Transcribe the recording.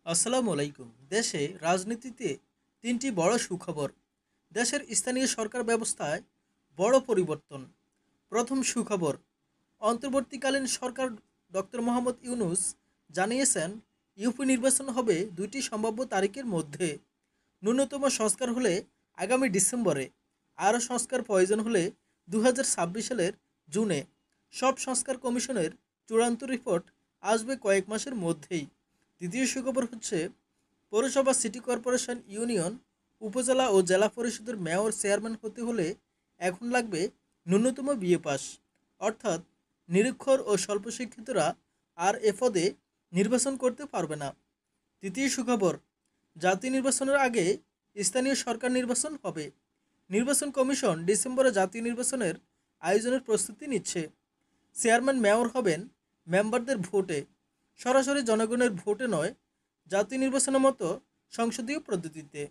আসসালামু আলাইকুম। দেশে রাজনীতিতে তিনটি বড় সুখবর। দেশের স্থানীয় সরকার ব্যবস্থায় বড় পরিবর্তন। প্রথম সুখবর, অন্তর্বর্তীকালীন সরকার ডক্টর মোহাম্মদ ইউনূস জানিয়েছেন ইউপি নির্বাচন হবে দুইটি সম্ভাব্য তারিখের মধ্যে। ন্যূনতম সংস্কার হলে আগামী ডিসেম্বরে, আরও সংস্কার প্রয়োজন হলে 2026 সালের জুনে। সব সংস্কার কমিশনের চূড়ান্ত রিপোর্ট আসবে কয়েক মাসের মধ্যেই। দ্বিতীয় সুখবর হচ্ছে, পৌরসভা, সিটি কর্পোরেশন, ইউনিয়ন, উপজেলা ও জেলা পরিষদের মেয়র, চেয়ারম্যান হতে হলে এখন লাগবে ন্যূনতম বিএ পাস। অর্থাৎ নিরক্ষর ও স্বল্প শিক্ষিতরা আর এ পদে নির্বাচন করতে পারবে না। তৃতীয় সুখবর, জাতীয় নির্বাচনের আগে স্থানীয় সরকার নির্বাচন হবে। নির্বাচন কমিশন ডিসেম্বরে জাতীয় নির্বাচনের আয়োজনের প্রস্তুতি নিচ্ছে। চেয়ারম্যান, মেয়র হবেন মেম্বারদের ভোটে, সরাসরি জনগণের ভোটে নয়, জাতীয় নির্বাচনের মতো সংসদীয় পদ্ধতিতে।